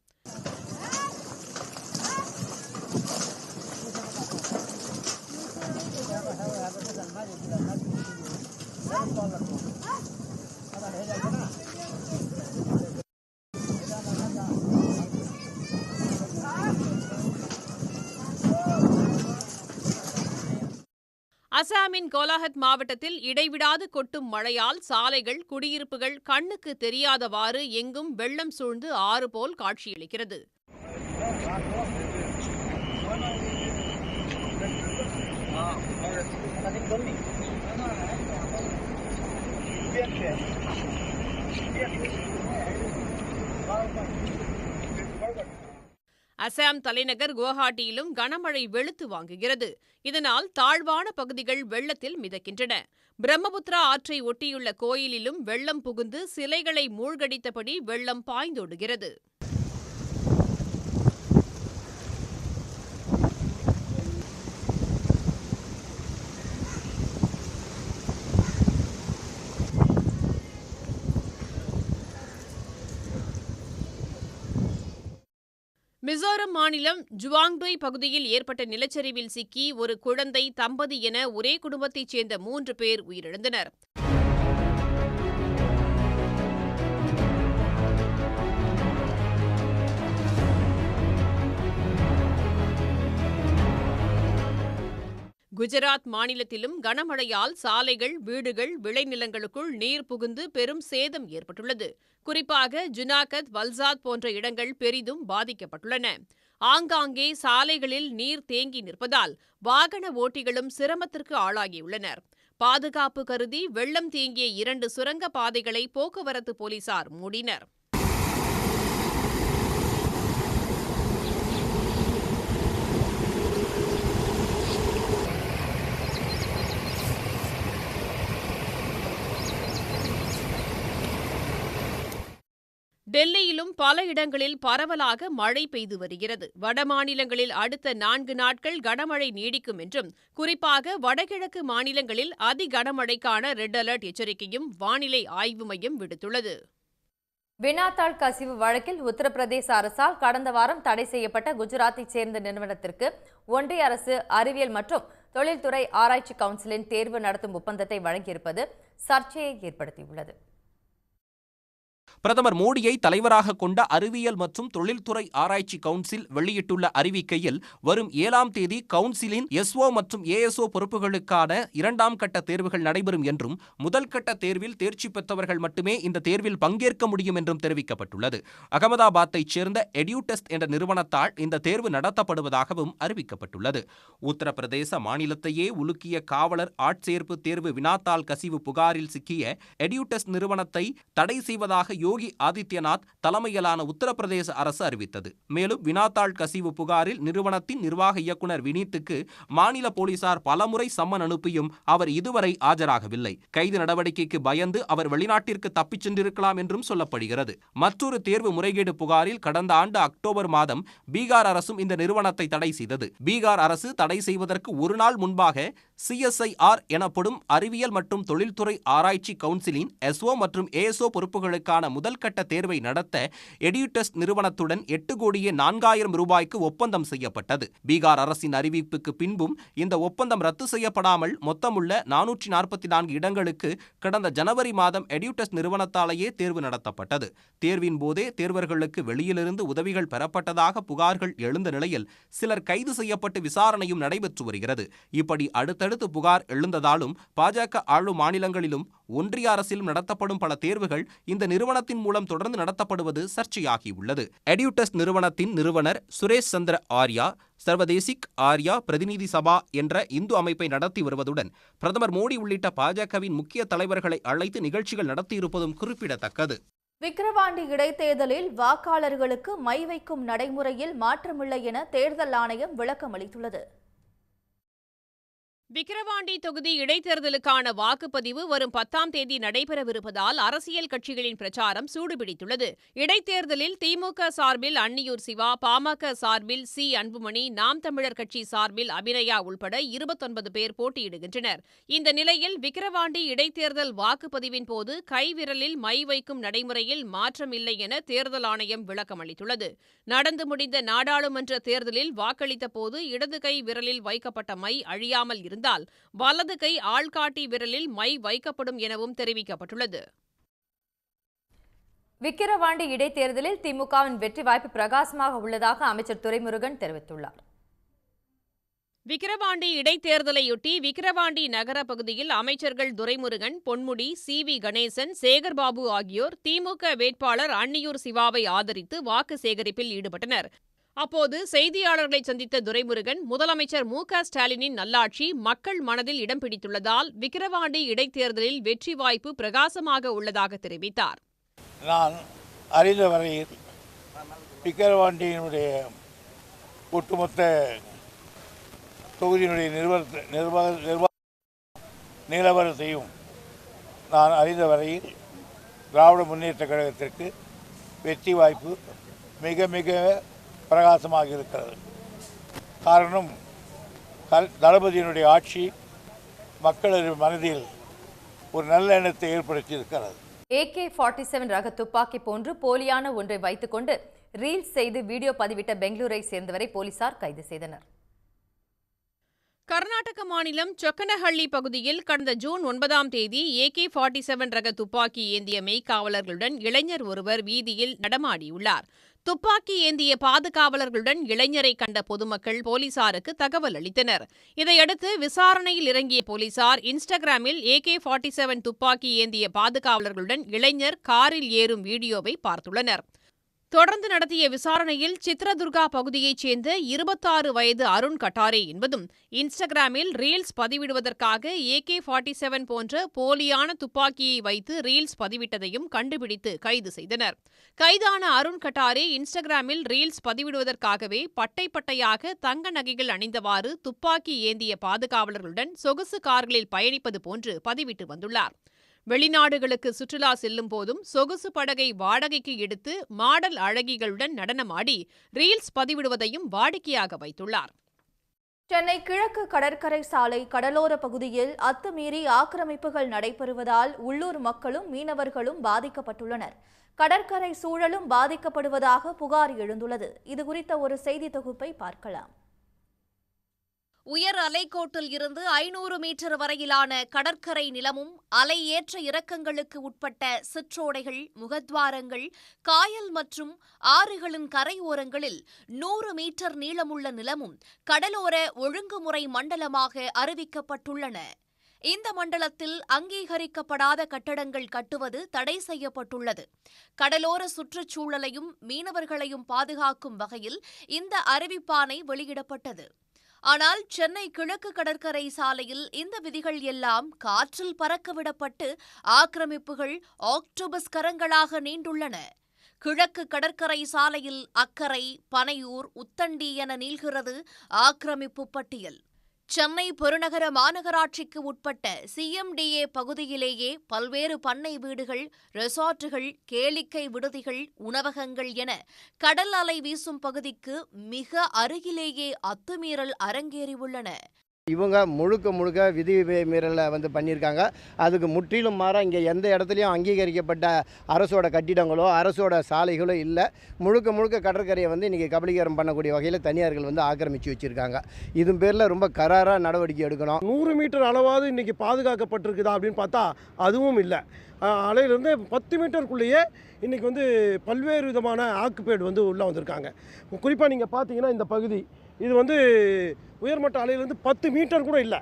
[SPEAKER 9] அசாமின் கோலாஹத் மாவட்டத்தில் இடைவிடாது கொட்டும் மழையால் சாலைகள், குடியிருப்புகள் கண்ணுக்கு தெரியாதவாறு எங்கும் வெள்ளம் சூழ்ந்து ஆறு போல் காட்சியளிக்கிறது. அசாம் தலைநகர் குவஹாட்டியிலும் கனமழை வெளுத்து வாங்குகிறது. இதனால் தாழ்வான பகுதிகள் வெள்ளத்தில் மிதக்கின்றன. பிரம்மபுத்திரா ஆற்றை ஒட்டியுள்ள கோயிலிலும் வெள்ளம் புகுந்து சிலைகளை மூழ்கடித்தபடி வெள்ளம் பாய்ந்தோடுகிறது. மிசோரம் மாநிலம் ஜுவாங்டுய் பகுதியில் ஏற்பட்ட நிலச்சரிவில் சிக்கி ஒரு குழந்தை, தம்பதி என ஒரே குடும்பத்தைச் சேர்ந்த 3 பேர் உயிரிழந்தனர். குஜராத் மாநிலத்திலும் கனமழையால் சாலைகள், வீடுகள், விளைநிலங்களுக்குள் நீர் புகுந்து பெரும் சேதம் ஏற்பட்டுள்ளது. குறிப்பாக ஜுனாகத், வல்சாத் போன்ற இடங்கள் பெரிதும் பாதிக்கப்பட்டுள்ளன. ஆங்காங்கே சாலைகளில் நீர் தேங்கி நிற்பதால் வாகன ஓட்டிகளும் சிரமத்திற்கு ஆளாகியுள்ளனர். பாதுகாப்பு கருதி வெள்ளம் தேங்கிய 2 சுரங்க பாதைகளை போக்குவரத்து போலீசார் மூடினர். டெல்லியிலும் பல இடங்களில் பரவலாக மழை பெய்து வருகிறது. வடமாநிலங்களில் அடுத்த 4 நாட்கள் கனமழை நீடிக்கும் என்றும், குறிப்பாக வடகிழக்கு மாநிலங்களில் அதி கனமழைக்கான ரெட் அலர்ட் எச்சரிக்கையும் வானிலை ஆய்வு மையம் விடுத்துள்ளது.
[SPEAKER 2] வினாத்தாள் கசிவு வழக்கில் உத்தரப்பிரதேச அரசால் கடந்த வாரம் தடை செய்யப்பட்ட குஜராத்தைச் சேர்ந்த நிறுவனத்திற்கு ஒன்றிய அரசு அறிவியல் மற்றும் தொழில்துறை ஆராய்ச்சி கவுன்சிலின் தேர்வு நடத்தும் ஒப்பந்தத்தை வழங்கியிருப்பது சர்ச்சையை ஏற்படுத்தியுள்ளது.
[SPEAKER 5] பிரதமர் மோடியை தலைவராக கொண்ட அறிவியல் மற்றும் தொழில்துறை ஆராய்ச்சி கவுன்சில் வெளியிட்டுள்ள அறிவிக்கையில் வரும் 7ஆம் தேதி கவுன்சிலின் எஸ்ஓ மற்றும் ஏஎஸ்ஓ பொறுப்புகளுக்கான 2ஆம் கட்ட தேர்வுகள் நடைபெறும் என்றும், முதல் கட்ட தேர்வில் தேர்ச்சி பெற்றவர்கள் மட்டுமே இந்த தேர்வில் பங்கேற்க முடியும் என்றும் தெரிவிக்கப்பட்டுள்ளது. அகமதாபாத்தைச் சேர்ந்த எடியூடெஸ்ட் என்ற நிறுவனத்தால் இந்த தேர்வு நடத்தப்படுவதாகவும் அறிவிக்கப்பட்டுள்ளது. உத்தரப்பிரதேச மாநிலத்தையே உலுக்கிய காவலர் ஆட்சேர்ப்பு தேர்வு வினாத்தாள் கசிவு புகாரில் சிக்கிய எடியூடெஸ்ட் நிறுவனத்தை தடை செய்வதாக யோகி ஆதித்யநாத் தலைமையிலான உத்தரப்பிரதேச அரசு அறிவித்தது. மேலும் வினாத்தாள் கசிவு புகாரில் நிறுவனத்தின் நிர்வாக இயக்குநர் வினீத்துக்கு மாநில போலீசார் பலமுறை சம்மன் அனுப்பியும் அவர் இதுவரை ஆஜராகவில்லை. கைது நடவடிக்கைக்கு பயந்து அவர் வெளிநாட்டிற்கு தப்பிச் சென்றிருக்கலாம் என்றும் சொல்லப்படுகிறது. மற்றொரு தேர்வு முறைகேடு புகாரில் கடந்த ஆண்டு அக்டோபர் மாதம் பீகார் அரசும் இந்த நிறுவனத்தை தடை செய்தது. பீகார் அரசு தடை செய்வதற்கு ஒரு நாள் முன்பாக CSIR எனப்படும் அறிவியல் மற்றும் தொழில்துறை ஆராய்ச்சி கவுன்சிலின் எஸ்ஓ மற்றும் ஏஎஸ்ஓ பொறுப்புகளுக்கான முதல் கட்ட தேர்வை நடத்த எடியூடெஸ்ட் நிறுவனத்துடன் 8,04,00,000 ரூபாய்க்கு ஒப்பந்தம் செய்யப்பட்டது. பீகார் அரசின் அறிவிப்புக்கு பின்பும் இந்த ஒப்பந்தம் ரத்து செய்யப்படாமல் மொத்தமுள்ள 444 இடங்களுக்கு கடந்த ஜனவரி மாதம் எடியூடெஸ்ட் நிறுவனத்தாலேயே தேர்வு நடத்தப்பட்டது. தேர்வின் போதே தேர்வர்களுக்கு வெளியிலிருந்து உதவிகள் பெறப்பட்டதாக புகார்கள் எழுந்த நிலையில் சிலர் கைது செய்யப்பட்டு விசாரணையும் நடைபெற்று வருகிறது. இப்படி அடுத்தடுத்து புகார் எழுந்ததாலும் பாஜக ஆளும் மாநிலங்களிலும் ஒன்றிய அரசிலும் நடத்தப்படும் பல தேர்வுகள் இந்த நிறுவனத்தின் மூலம் தொடர்ந்து நடத்தப்படுவது சர்ச்சையாகியுள்ளது. எடியூடெஸ்ட் நிறுவனத்தின் நிறுவனர் சுரேஷ் சந்திர ஆர்யா சர்வதேசிக் ஆர்யா பிரதிநிதி சபா என்ற இந்து அமைப்பை நடத்தி வருவதுடன் பிரதமர் மோடி உள்ளிட்ட பாஜகவின் முக்கிய தலைவர்களை அழைத்து நிகழ்ச்சிகள் நடத்தியிருப்பதும் குறிப்பிடத்தக்கது.
[SPEAKER 1] விக்கிரவாண்டி இடைத்தேர்தலில் வாக்காளர்களுக்கு மை வைக்கும் நடைமுறையில் மாற்றமில்லை என தேர்தல் ஆணையம் விளக்கம் அளித்துள்ளது.
[SPEAKER 9] விக்கிரவாண்டி தொகுதி இடைத்தேர்தலுக்கான வாக்குப்பதிவு வரும் 10ஆம் தேதி நடைபெறவிருப்பதால் அரசியல் கட்சிகளின் பிரச்சாரம் சூடுபிடித்துள்ளது. இடைத்தேர்தலில் திமுக சார்பில் அன்னியூர் சிவா, பாமக சார்பில் சி. அன்புமணி, நாம் தமிழர் கட்சி சார்பில் அபிநயா உள்பட 29 பேர் போட்டியிடுகின்றனர். இந்த நிலையில் விக்கிரவாண்டி இடைத்தேர்தல் வாக்குப்பதிவின் போது கைவிரலில் மை வைக்கும் நடைமுறையில் மாற்றமில்லை என தேர்தல் ஆணையம் விளக்கம் அளித்துள்ளது. நடந்து முடிந்த நாடாளுமன்ற தேர்தலில் வாக்களித்த போது இடது கை விரலில் வைக்கப்பட்ட மை அழியாமல் இருந்தால் வலது கை ஆள்காட்டி விரலில் மை வைக்கப்படும் எனவும் தெரிவிக்கப்பட்டுள்ளது.
[SPEAKER 2] விக்கிரவாண்டி இடைத்தேர்தலில் திமுகவின் வெற்றி வாய்ப்பு பிரகாசமாக உள்ளதாக அமைச்சர் துரைமுருகன் தெரிவித்துள்ளார்.
[SPEAKER 9] விக்கிரவாண்டி இடைத்தேர்தலையொட்டி விக்கிரவாண்டி நகர பகுதியில் அமைச்சர்கள் துரைமுருகன், பொன்முடி, CV கணேசன், சேகர்பாபு ஆகியோர் திமுக வேட்பாளர் அன்னியூர் சிவாவை ஆதரித்து வாக்கு சேகரிப்பில் ஈடுபட்டனர். அப்போது செய்தியாளர்களை சந்தித்த துரைமுருகன், முதலமைச்சர் மு.க.ஸ்டாலினின் நல்லாட்சி மக்கள் மனதில் இடம் பிடித்துள்ளதால் விக்கிரவாண்டி இடைத்தேர்தலில் வெற்றி வாய்ப்பு பிரகாசமாக உள்ளதாக தெரிவித்தார்.
[SPEAKER 16] நான் அறிந்த வரையில் விக்கிரவாண்டியினுடைய ஒட்டுமொத்த தொகுதியினுடைய நிலவரத்தையும் நான் அறிந்த வரையில் திராவிட முன்னேற்றக் கழகத்திற்கு வெற்றி வாய்ப்பு மிக மிக பிரகாசமாக இருக்கிறது. காரணம், தளபதியினுடைய ஆட்சி மக்களது மனதில் ஒரு நல்ல எண்ணத்தை ஏற்படுத்தி இருக்கிறது.
[SPEAKER 2] AK-47 ரக துப்பாக்கி போன்று போலியான ஒன்றை வைத்துக்கொண்டு ரீல்ஸ் செய்து வீடியோ பதிவிட்ட பெங்களூரை சேர்ந்தவரை போலீசார் கைது செய்தனர்.
[SPEAKER 9] கர்நாடக மாநிலம் சொக்கனஹள்ளி பகுதியில் கடந்த ஜூன் 9ஆம் தேதி AK-47 ரக துப்பாக்கி ஏந்திய மெய்க்காவலர்களுடன் இளைஞர் ஒருவர் வீதியில் நடமாடியுள்ளார். துப்பாக்கி ஏந்திய பாதுகாவலர்களுடன் இளைஞரை கண்ட பொதுமக்கள் போலீசாருக்கு தகவல் அளித்தனர். இதையடுத்து விசாரணையில் இறங்கிய போலீசார் இன்ஸ்டாகிராமில் AK-47 துப்பாக்கி ஏந்திய பாதுகாவலர்களுடன் இளைஞர் காரில் ஏறும் வீடியோவை பார்த்துள்ளனர். தொடர்ந்து நடத்திய விசாரணையில் சித்ரதுர்கா பகுதியைச் சேர்ந்த 26 வயது அருண் கட்டாரே என்பதும் இன்ஸ்டாகிராமில் ரீல்ஸ் பதிவிடுவதற்காக AK-47 போன்ற போலியான துப்பாக்கியை வைத்து ரீல்ஸ் பதிவிட்டதையும் கண்டுபிடித்து கைது செய்தனர். கைதான அருண் கட்டாரே இன்ஸ்டாகிராமில் ரீல்ஸ் பதிவிடுவதற்காகவே பட்டை பட்டையாக தங்க நகைகள் அணிந்தவாறு துப்பாக்கி ஏந்திய பாதுகாவலர்களுடன் சொகுசு கார்களில் பயணிப்பது போன்று பதிவிட்டு வந்துள்ளார். வெளிநாடுகளுக்கு சுற்றுலா செல்லும் போதும் சொகுசு படகை வாடகைக்கு எடுத்து மாடல் அழகிகளுடன் நடனமாடி ரீல்ஸ் பதிவிடுவதையும் வாடிக்கையாக வைத்துள்ளார்.
[SPEAKER 1] சென்னை கிழக்கு கடற்கரை சாலை கடலோர பகுதியில் அத்துமீறி ஆக்கிரமிப்புகள் நடைபெறுவதால் உள்ளூர் மக்களும் மீனவர்களும் பாதிக்கப்பட்டுள்ளனர். கடற்கரை சூழலும் பாதிக்கப்படுவதாக புகார் எழுந்துள்ளது. இதுகுறித்த ஒரு செய்தி தொகுப்பை பார்க்கலாம்.
[SPEAKER 8] உயர் அலைக்கோட்டில் இருந்து 500 மீட்டர் வரையிலான கடற்கரை நிலமும் அலை ஏற்ற இறக்கங்களுக்கு உட்பட்ட சிற்றோடைகள், முகத்வாரங்கள், காயல் மற்றும் ஆறுகளின் கரையோரங்களில் 100 மீட்டர் நீளமுள்ள நிலமும் கடலோர ஒழுங்குமுறை மண்டலமாக அறிவிக்கப்பட்டுள்ளன. இந்த மண்டலத்தில் அங்கீகரிக்கப்படாத கட்டடங்கள் கட்டுவது தடை செய்யப்பட்டுள்ளது. கடலோர சுற்றுச்சூழலையும் மீனவர்களையும் பாதுகாக்கும் வகையில் இந்த அறிவிப்பாணை வெளியிடப்பட்டது. ஆனால் சென்னை கிழக்கு கடற்கரை சாலையில் இந்த விதிகள் எல்லாம் காற்றில் பறக்கவிடப்பட்டு ஆக்கிரமிப்புகள் ஆக்டோபஸ் கரங்களாக நீண்டுள்ளன. கிழக்கு கடற்கரை சாலையில் அக்கரை, பனையூர், உத்தண்டி என நீள்கிறது ஆக்கிரமிப்பு பட்டியல். சென்னை பெருநகர மாநகராட்சிக்கு உட்பட்ட CMDA பகுதியிலேயே பல்வேறு பண்ணை வீடுகள், ரெசார்ட்டுகள், கேளிக்கை விடுதிகள், உணவகங்கள் என கடல் அலை வீசும் பகுதிக்கு மிக அருகிலேயே அத்துமீறல் அரங்கேறியுள்ளன.
[SPEAKER 17] இவங்க முழுக்க விதி மீறலை பண்ணியிருக்காங்க. அதுக்கு முற்றிலும் மாறாக இங்கே எந்த இடத்துலையும் அங்கீகரிக்கப்பட்ட அரசோட கட்டிடங்களோ அரசோட சாலைகளோ இல்லை. முழுக்க கடற்கரையை இன்றைக்கி கபலீகரம் பண்ணக்கூடிய வகையில் தனியார்கள் ஆக்கிரமித்து வச்சுருக்காங்க. இதன் பேரில் ரொம்ப கராராக நடவடிக்கை எடுக்கணும்.
[SPEAKER 18] 100 மீட்டர் அளவாவது இன்றைக்கி பாதுகாக்கப்பட்டிருக்குதா அப்படின்னு பார்த்தா அதுவும் இல்லை. அலையிலேருந்து 10 மீட்டருக்குள்ளேயே இன்றைக்கி பல்வேறு விதமான ஆக்குப்பேடு உள்ளே வந்திருக்காங்க. குறிப்பாக நீங்கள் பார்த்தீங்கன்னா இந்த பகுதி இது உயர்மட்ட அலையிலேருந்து 10 மீட்டர் கூட இல்லை.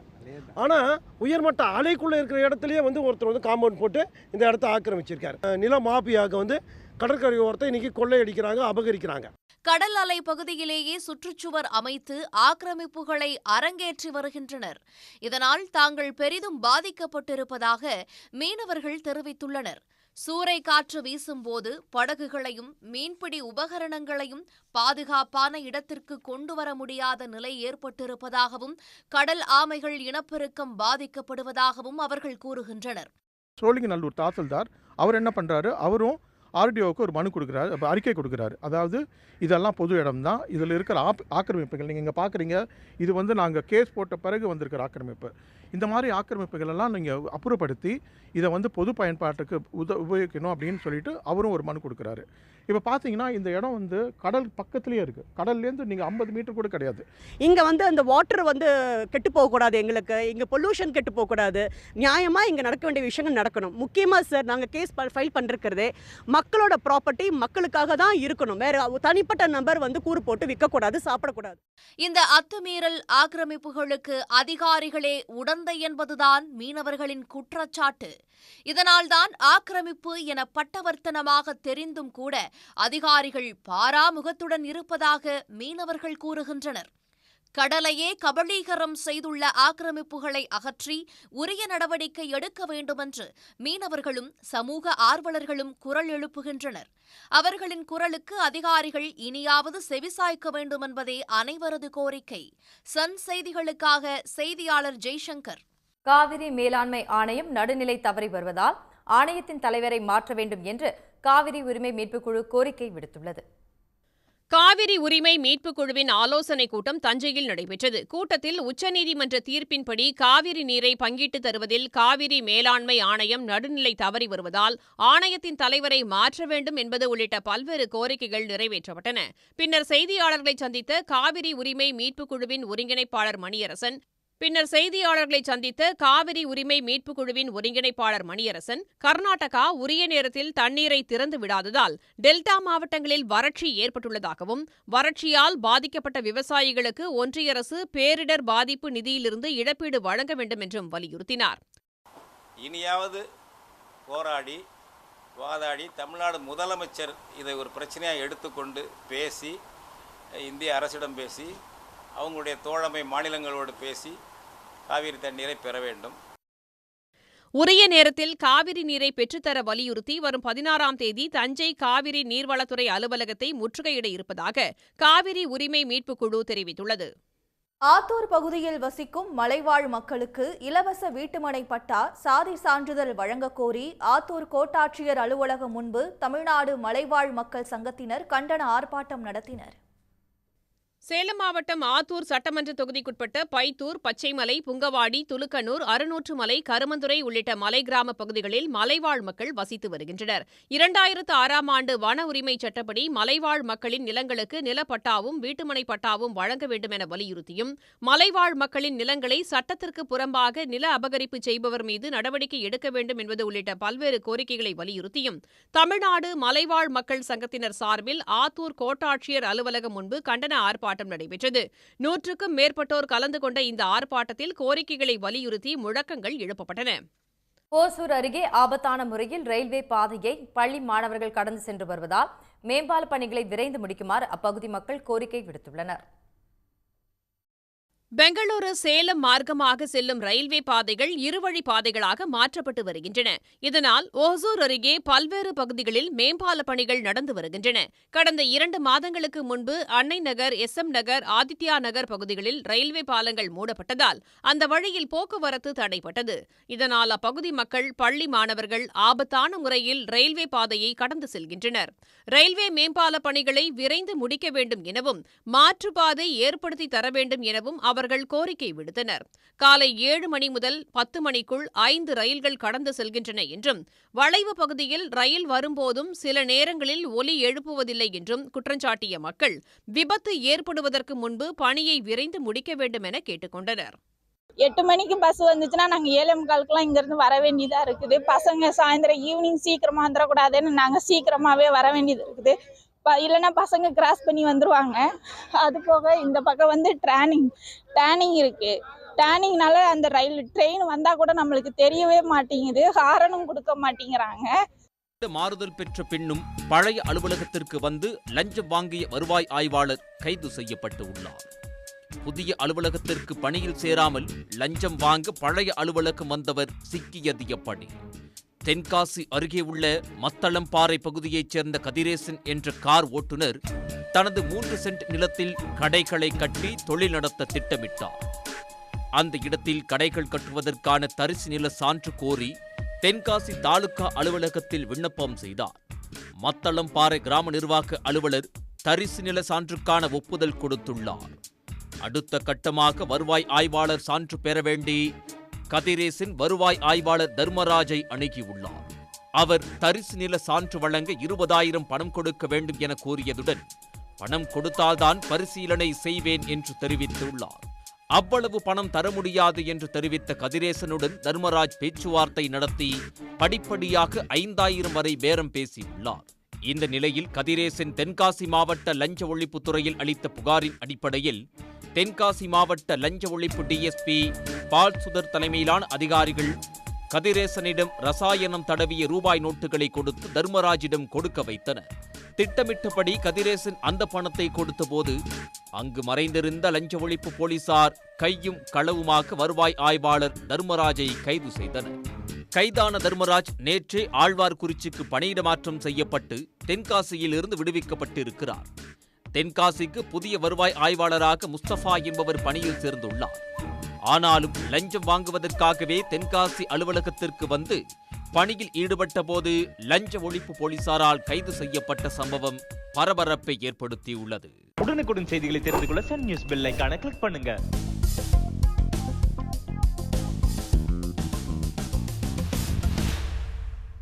[SPEAKER 18] ஆனால் உயர்மட்ட அலைக்குள்ளே இருக்கிற இடத்துலையே ஒருத்தர் காம்பவுண்ட் போட்டு இந்த இடத்த ஆக்கிரமிச்சிருக்காரு. நில மாபியாக கடற்கரை ஓரத்தை இன்னைக்கு கொள்ளையடிக்கிறாங்க, அபகரிக்கிறாங்க.
[SPEAKER 8] கடல் அலை பகுதியிலேயே சுற்றுச்சுவர் அமைத்து ஆக்கிரமிப்புகளை அரங்கேற்றி வருகின்றனர். இதனால் தாங்கள் பெரிதும் பாதிக்கப்பட்டிருப்பதாக மீனவர்கள் தெரிவித்துள்ளனர். சூறை காற்று வீசும்போது படகுகளையும் மீன்பிடி உபகரணங்களையும் பாதுகாப்பான இடத்திற்கு கொண்டுவர முடியாத நிலை ஏற்பட்டிருப்பதாகவும் கடல் ஆமைகள் இனப்பெருக்கம் பாதிக்கப்படுவதாகவும் அவர்கள் கூறுகின்றனர்.
[SPEAKER 19] சோழிங்கநல்லூர் தாசில்தார் அவர் என்ன பண்றாரு, அவரும் ஆர்டிஓவுக்கு ஒரு மனு கொடுக்குறாரு, அறிக்கை கொடுக்குறாரு. அதாவது இதெல்லாம் பொது இடம் தான், இதில் இருக்கிற ஆக்கிரமிப்புகள் நீங்கள் இங்கே பார்க்குறீங்க, இது நாங்கள் கேஸ் போட்ட பிறகு வந்திருக்கிற ஆக்கிரமிப்பு. இந்த மாதிரி ஆக்கிரமிப்புகள் எல்லாம் நீங்கள் அப்புறப்படுத்தி இதை பொது பயன்பாட்டுக்கு உபயோகிக்கணும் அப்படின்னு சொல்லிட்டு அவரும் ஒரு மனு கொடுக்குறாரு. இப்போ பார்த்தீங்கன்னா இந்த இடம் கடல் பக்கத்துலேயே இருக்குது. கடல்லேருந்து நீங்கள் 50 மீட்டர் கூட கிடையாது.
[SPEAKER 20] இங்கே அந்த வாட்டர் கெட்டு போகக்கூடாது, எங்களுக்கு இங்கே பொல்யூஷன் கெட்டு போகக்கூடாது, நியாயமாக இங்கே நடக்க வேண்டிய விஷயங்கள் நடக்கணும். முக்கியமாக சார் நாங்கள் கேஸ் ஃபைல் பண்ணிருக்கிறதே மக்களோட ப்ராப்பர்ட்டி மக்களுக்காக தான் இருக்கணும். வேறு தனிப்பட்ட நபர் கூறு போட்டு விற்கக்கூடாது, சாப்பிடக்கூடாது.
[SPEAKER 8] இந்த அத்துமீறல் ஆக்கிரமிப்புகளுக்கு அதிகாரிகளே உடந்தை என்பதுதான் மீனவர்களின் குற்றச்சாட்டு. இதனால்தான் ஆக்கிரமிப்பு என பட்டவர்த்தனமாக தெரிந்தும் கூட அதிகாரிகள் பாராமுகத்துடன் இருப்பதாக மீனவர்கள் கூறுகின்றனர். கடலையே கபலீகரம் செய்துள்ள ஆக்கிரமிப்புகளை அகற்றி உரிய நடவடிக்கை எடுக்க வேண்டுமென்று மீனவர்களும் சமூக ஆர்வலர்களும் குரல் எழுப்புகின்றனர். அவர்களின் குரலுக்கு அதிகாரிகள் இனியாவது செவிசாய்க்க வேண்டும் என்பதே அனைவரது கோரிக்கை. சன் செய்திகளுக்காக செய்தியாளர் ஜெய்சங்கர்.
[SPEAKER 2] காவிரி மேலாண்மை ஆணையம் நடுநிலை தவறி வருவதால் ஆணையத்தின் தலைவரை மாற்ற வேண்டும் என்று காவிரி உரிமை மீட்புக் குழு கோரிக்கை விடுத்துள்ளது.
[SPEAKER 9] காவிரி உரிமை மீட்புக் குழுவின் ஆலோசனைக் கூட்டம் தஞ்சையில் நடைபெற்றது. கூட்டத்தில் உச்சநீதிமன்ற தீர்ப்பின்படி காவிரி நீரை பங்கிட்டு தருவதில் காவிரி மேலாண்மை ஆணையம் நடுநிலை தவறி வருவதால் ஆணையத்தின் தலைவரை மாற்ற வேண்டும் என்பது உள்ளிட்ட பல்வேறு கோரிக்கைகள் நிறைவேற்றப்பட்டன. பின்னர் செய்தியாளர்களை சந்தித்த காவிரி உரிமை மீட்புக் குழுவின் ஒருங்கிணைப்பாளர் மணியரசன், பின்னர் செய்தியாளர்களை சந்தித்த காவிரி உரிமை மீட்புக் குழுவின் ஒருங்கிணைப்பாளர் மணியரசன், கர்நாடகா உரிய நேரத்தில் தண்ணீரை திறந்து விடாததால் டெல்டா மாவட்டங்களில் வறட்சி ஏற்பட்டுள்ளதாகவும், வறட்சியால் பாதிக்கப்பட்ட விவசாயிகளுக்கு ஒன்றிய அரசு பேரிடர் பாதிப்பு நிதியிலிருந்து இழப்பீடு வழங்க வேண்டும் என்றும் வலியுறுத்தினார்.
[SPEAKER 21] இனியாவது போராடி வாதாடி தமிழ்நாடு முதலமைச்சர் இதை ஒரு பிரச்சனையாக எடுத்துக்கொண்டு பேசி, இந்திய அரசிடம் பேசி, அவங்களுடைய தோழமை மாநிலங்களோடு பேசி காவிரி தண்ணீரை பெற வேண்டும்.
[SPEAKER 9] உரிய நேரத்தில் காவிரி நீரை பெற்றுத்தர வலியுறுத்தி வரும் 16ஆம் தேதி தஞ்சை காவிரி நீர்வளத்துறை அலுவலகத்தை முற்றுகையிட இருப்பதாக காவிரி உரிமை மீட்புக் குழு தெரிவித்துள்ளது.
[SPEAKER 1] ஆத்தூர் பகுதியில் வசிக்கும் மலைவாழ் மக்களுக்கு இலவச வீட்டுமனை பட்டா, சாதி சான்றிதழ் வழங்கக் கோரி ஆத்தூர் கோட்டாட்சியர் அலுவலகம் முன்பு தமிழ்நாடு மலைவாழ் மக்கள் சங்கத்தினர் கண்டன ஆர்ப்பாட்டம் நடத்தினர்.
[SPEAKER 9] சேலம் மாவட்டம் ஆத்தூர் சட்டமன்ற தொகுதிக்குட்பட்ட பைத்தூர், பச்சைமலை, புங்கவாடி, துலுக்கனூர், அருநூற்றுமலை, கருமந்துறை உள்ளிட்ட மலை கிராம பகுதிகளில் மலைவாழ் மக்கள் வசித்து வருகின்றனர். 2006ஆம் ஆண்டு வன உரிமை சட்டப்படி மலைவாழ் மக்களின் நிலங்களுக்கு நிலப்பட்டாவும் வீட்டுமனை பட்டாவும் வழங்க வேண்டும் என வலியுறுத்தியும், மலைவாழ் மக்களின் நிலங்களை சட்டத்திற்கு புறம்பாக நில அபகரிப்பு செய்பவர் மீது நடவடிக்கை எடுக்க வேண்டும் என்பது உள்ளிட்ட பல்வேறு கோரிக்கைகளை வலியுறுத்தியும் தமிழ்நாடு மலைவாழ் மக்கள் சங்கத்தினர் சார்பில் ஆத்தூர் கோட்டாட்சியர் அலுவலகம் முன்பு கண்டன ஆர்ப்பாட்டம் நடைபெற்றது. 100க்கும் மேற்பட்டோர் கலந்து கொண்ட இந்த ஆர்ப்பாட்டத்தில் கோரிக்கைகளை வலியுறுத்தி முழக்கங்கள் எழுப்பப்பட்டன.
[SPEAKER 2] ஓசூர் அருகே ஆபத்தான முறையில் ரயில்வே பாதையை பள்ளி மாணவர்கள் கடந்து சென்று வருவதால் மேம்பால பணிகளை விரைந்து முடிக்குமாறு அப்பகுதி மக்கள் கோரிக்கை விடுத்துள்ளனர்.
[SPEAKER 9] பெங்களூரு சேலம் மார்க்கமாக செல்லும் ரயில்வே பாதைகள் இருவழி பாதைகளாக மாற்றப்பட்டு வருகின்றன. இதனால் ஓசூர் அருகே பல்வேறு பகுதிகளில் மேம்பால பணிகள் நடந்து வருகின்றன. கடந்த 2 மாதங்களுக்கு முன்பு அன்னை நகர், SM நகர், ஆதித்யா நகர் பகுதிகளில் ரயில்வே பாலங்கள் மூடப்பட்டதால் அந்த வழியில் போக்குவரத்து தடைப்பட்டது. இதனால் அப்பகுதி மக்கள், பள்ளி மாணவர்கள் ஆபத்தான முறையில் ரயில்வே பாதையை கடந்து செல்கின்றனர். ரயில்வே மேம்பால பணிகளை விரைந்து முடிக்க வேண்டும் எனவும், மாற்றுப்பாதை ஏற்படுத்தி தர வேண்டும் எனவும் அவர்கள் கோரிக்கை விடுத்தனர். காலை 7 மணி முதல் 10 மணிக்குள் 5 ரயில்கள் கடந்து செல்கின்றன என்றும், வளைவு பகுதியில் ரயில் வரும்போதும் சில நேரங்களில் ஒலி எழுப்புவதில்லை என்றும் குற்றஞ்சாட்டிய மக்கள் விபத்து ஏற்படுவதற்கு முன்பு பணியை விரைந்து முடிக்க வேண்டும் என கேட்டுக் கொண்டனர்.
[SPEAKER 22] 8 மணிக்கு பஸ் வந்துச்சுன்னா நாங்கள் 7:45 இங்கிருந்து வர வேண்டியதா இருக்குது. பசங்க சாயந்தரம் ஈவினிங் சீக்கிரமா வந்துடக்கூடாதுன்னு நாங்கள் சீக்கிரமாவே வர வேண்டியது இருக்குது. இல்லைன்னா பசங்க கிராஸ் பண்ணி வந்துடுவாங்க. அது போக இந்த பக்கம் வந்து டேனிங் இருக்குது. டேனிங்னால அந்த ட்ரெயின் வந்தால் கூட நம்மளுக்கு தெரியவே மாட்டேங்குது. ஹாரனும் கொடுக்க மாட்டேங்கிறாங்க.
[SPEAKER 5] மாறுதல் பெற்ற பின்னும் பழைய அலுவலகத்திற்கு வந்து லஞ்சம் வாங்கிய வருவாய் ஆய்வாளர் கைது செய்யப்பட்டு உள்ளார். புதிய அலுவலகத்திற்கு பணியில் சேராமல் லஞ்சம் வாங்க பழைய அலுவலகம் வந்தவர் சிக்கியது எப்படி? தென்காசி அருகே உள்ள மத்தளம்பாறை பகுதியைச் சேர்ந்த கதிரேசன் என்ற கார் ஓட்டுநர் தனது 3 சென்ட் நிலத்தில் கடைகளை கட்டி தொழில் நடத்த திட்டமிட்டார். அந்த இடத்தில் கடைகள் கட்டுவதற்கான தரிசு நில சான்று கோரி தென்காசி தாலுகா அலுவலகத்தில் விண்ணப்பம் செய்தார். மத்தளம்பாறை கிராம நிர்வாக அலுவலர் தரிசு நில சான்றுக்கான ஒப்புதல் கொடுத்துள்ளார். அடுத்த கட்டமாக வருவாய் ஆய்வாளர் சான்று பெற வேண்டி கதிரேசன் வருவாய் ஆய்வாளர் தர்மராஜை அணுகியுள்ளார். அவர் தரிசு நில சான்று வழங்க 20,000 பணம் கொடுக்க வேண்டும் என கோரியதுடன், பணம் கொடுத்தால்தான் பரிசீலனை செய்வேன் என்று தெரிவித்துள்ளார். அவ்வளவு பணம் தர முடியாது என்று தெரிவித்த கதிரேசனுடன் தர்மராஜ் பேச்சுவார்த்தை நடத்தி படிப்படியாக 5,000 வரை பேரம் பேசியுள்ளார். இந்த நிலையில் கதிரேசன் தென்காசி மாவட்ட லஞ்ச ஒழிப்புத்துறையில் அளித்த புகாரின் அடிப்படையில் தென்காசி மாவட்ட லஞ்ச ஒழிப்பு டிஎஸ்பி பால்சுதர் தலைமையிலான அதிகாரிகள் கதிரேசனிடம் ரசாயனம் தடவிய ரூபாய் நோட்டுகளை கொடுத்து தர்மராஜிடம் கொடுக்க வைத்தனர். திட்டமிட்டபடி கதிரேசன் அந்த பணத்தை கொடுத்தபோது அங்கு மறைந்திருந்த லஞ்ச ஒழிப்பு போலீசார் கையும் களவுமாக வருவாய் ஆய்வாளர் தர்மராஜை கைது செய்தனர். கைதான தர்மராஜ் நேற்றே ஆழ்வார்குறிச்சிக்கு பணியிட மாற்றம் செய்யப்பட்டு தென்காசியில் இருந்து விடுவிக்கப்பட்டிருக்கிறார். தென்காசிக்கு புதிய வருவாய் ஆய்வாளராக முஸ்தபா என்பவர் பணியில் சேர்ந்துள்ளார். ஆனாலும் லஞ்சம் வாங்குவதற்காகவே தென்காசி அலுவலகத்திற்கு வந்து பணியில் ஈடுபட்ட போது லஞ்ச ஒழிப்பு போலீசாரால் கைது செய்யப்பட்ட சம்பவம் பரபரப்பை ஏற்படுத்தியுள்ளது.
[SPEAKER 23] உடனுக்குடன் செய்திகளை தெரிந்து கொள்ள சன் நியூஸ் பெல் ஐகானை கிளிக் பண்ணுங்க.